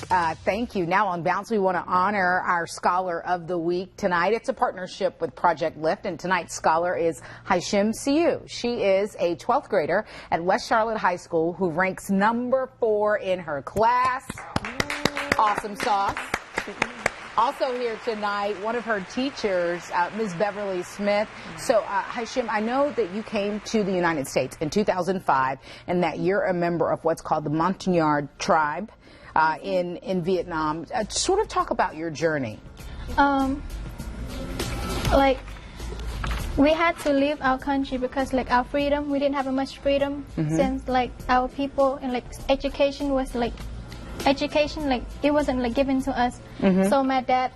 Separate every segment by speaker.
Speaker 1: Thank you. Now on Bounce, we want to honor our Scholar of the Week tonight. It's a partnership with Project Lift, and tonight's scholar is Haishim Siu. She is a 12th grader at West Charlotte High School who ranks number 4 in her class. Awesome sauce. Also here tonight, one of her teachers, Ms. Beverly Smith. So, Haishim, I know that you came to the United States in 2005 and that you're a member of what's called the Montagnard tribe in Vietnam. Sort of talk about your journey.
Speaker 2: Like, we had to leave our country because, like, our freedom, we didn't have much freedom since, like, our people and, like, education, like, it wasn't, like, given to us. So my dad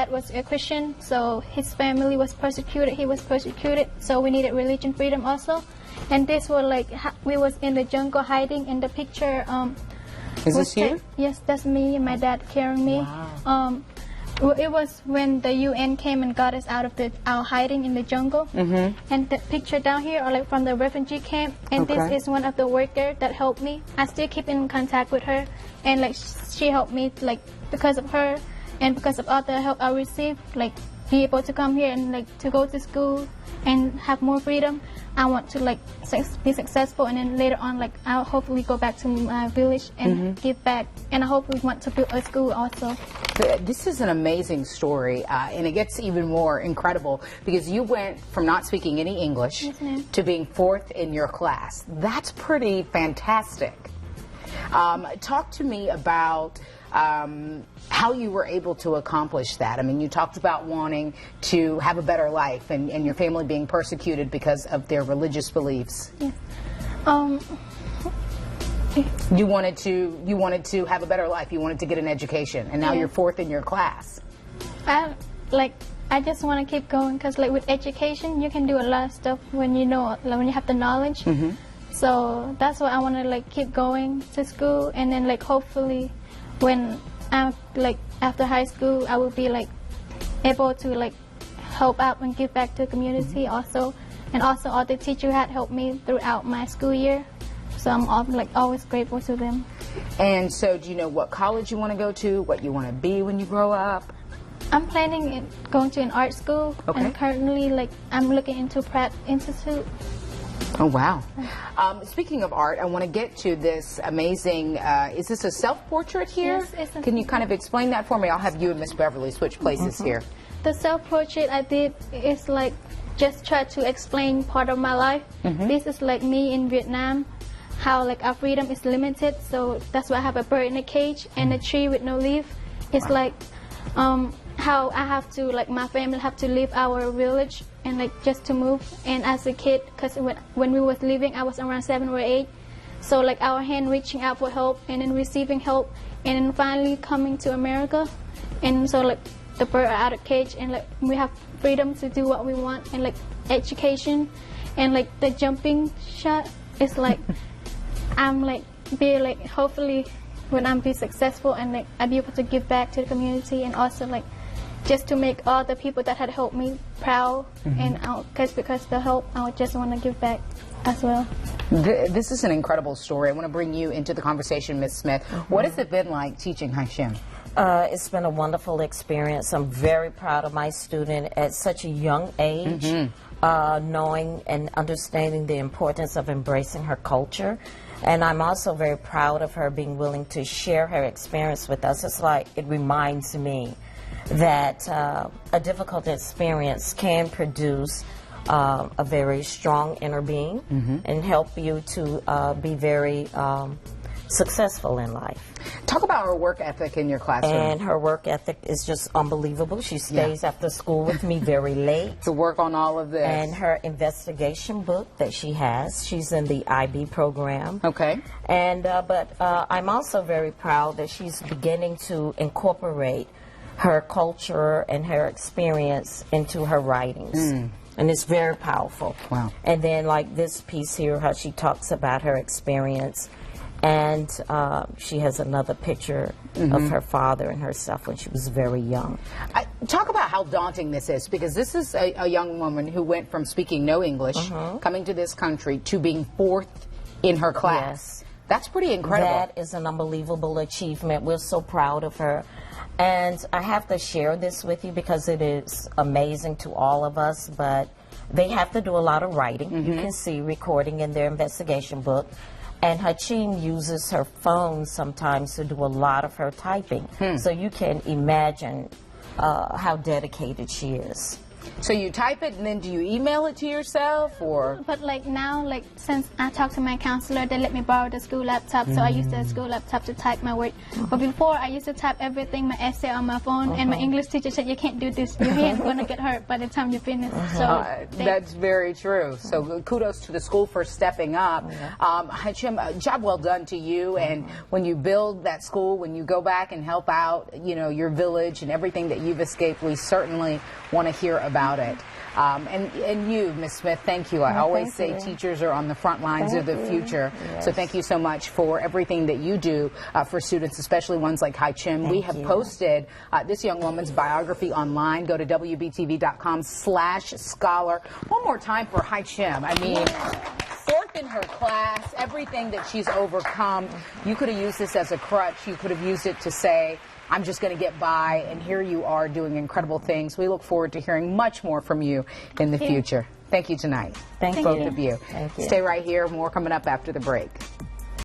Speaker 2: was a Christian, so his family was persecuted, he was persecuted, so we needed religion freedom also. And this was, like, we was in the jungle hiding. In the picture,
Speaker 1: is this you?
Speaker 2: Yes, that's me and my dad carrying me.
Speaker 1: Wow.
Speaker 2: It was when the UN came and got us out of our hiding in the jungle. And the picture down here are, like, from the refugee camp. And this is one of the workers that helped me. I still keep in contact with her, and, like, she helped me, like, because of her and because of all the help I received, like, be able to come here and, like, to go to school and have more freedom. I want to, like, be successful, and then later on, like, I'll hopefully go back to my village and give back, and I hopefully want to build a school also.
Speaker 1: This is an amazing story, and it gets even more incredible because you went from not speaking any English to being 4th in your class. That's pretty fantastic. Talk to me about how you were able to accomplish that. I mean, you talked about wanting to have a better life and your family being persecuted because of their religious beliefs. You wanted to have a better life. You wanted to get an education, and now you're 4th in your class.
Speaker 2: I just want to keep going because, like, with education, you can do a lot of stuff when you know, like, when you have the knowledge. So that's why I want to, like, keep going to school, and then, like, hopefully when I'm, like, after high school, I will be, like, able to, like, help out and give back to the community also. And also all the teachers had helped me throughout my school year. So I'm, like, always grateful to them.
Speaker 1: And so do you know what college you want to go to, what you want to be when you grow up?
Speaker 2: I'm planning on going to an art school. And currently, like, I'm looking into Pratt Institute.
Speaker 1: Oh, wow. Speaking of art, I want to get to this amazing, is this a self-portrait here?
Speaker 2: Yes.
Speaker 1: Can you kind of explain that for me? I'll have you and Miss Beverly switch places here.
Speaker 2: The self-portrait I did is, like, just try to explain part of my life. This is, like, me in Vietnam, how, like, our freedom is limited. So that's why I have a bird in a cage and a tree with no leaf. It's like how I have to, like, my family have to leave our village and, like, just to move. And as a kid, because when we was leaving, I was around 7 or 8. So, like, our hand reaching out for help and then receiving help and then finally coming to America. And so, like, the bird are out of cage and, like, we have freedom to do what we want, and, like, education and, like, the jumping shot is, like, I'm, like, hopefully when I'm be successful and, like, I'll be able to give back to the community, and also, like, just to make all the people that had helped me proud. And because the help, I just want to give back as well.
Speaker 1: This is an incredible story. I want to bring you into the conversation, Ms. Smith. What has it been like teaching Haishim?
Speaker 3: It's been a wonderful experience. I'm very proud of my student at such a young age, knowing and understanding the importance of embracing her culture. And I'm also very proud of her being willing to share her experience with us. It's like, it reminds me that a difficult experience can produce a very strong inner being and help you to be very successful in life.
Speaker 1: Talk about her work ethic in your classroom.
Speaker 3: And her work ethic is just unbelievable. She stays after school with me very late
Speaker 1: to work on all of this.
Speaker 3: And her investigation book that she has, she's in the IB program. And but I'm also very proud that she's beginning to incorporate her culture and her experience into her writings. And it's very powerful.
Speaker 1: Wow.
Speaker 3: And then, like, this piece here, how she talks about her experience. And she has another picture of her father and herself when she was very young.
Speaker 1: Talk about how daunting this is, because this is a young woman who went from speaking no English, coming to this country, to being 4th in her class. That's pretty incredible.
Speaker 3: That is an unbelievable achievement. We're so proud of her. And I have to share this with you because it is amazing to all of us, but they have to do a lot of writing. You can see recording in their investigation book. And Hachim uses her phone sometimes to do a lot of her typing. So you can imagine how dedicated she is.
Speaker 1: So you type it and then do you email it to yourself or?
Speaker 2: But like now, like since I talked to my counselor, they let me borrow the school laptop, so I use the school laptop to type my work. But before, I used to type everything, my essay on my phone, and my English teacher said, you can't do this, your hand's gonna get hurt by the time you finish. So
Speaker 1: that's very true. So kudos to the school for stepping up. Hachim, job well done to you, and when you build that school, when you go back and help out, you know, your village and everything that you've escaped, we certainly want to hear about it. And you, Ms. Smith, thank you. I always say teachers are on the front lines of the future.
Speaker 3: Yes.
Speaker 1: So thank you so much for everything that you do for students, especially ones like Hachim. We have posted this young woman's biography online. Go to WBTV.com/scholar. One more time for Hachim. I mean, fourth in her class, everything that she's overcome. You could have used this as a crutch. You could have used it to say, I'm just going to get by, and here you are doing incredible things. We look forward to hearing much more from you in the future. Thank you tonight.
Speaker 3: Thank
Speaker 1: both
Speaker 3: you.
Speaker 1: of you.
Speaker 3: Thank you.
Speaker 1: Stay right here. More coming up after the break.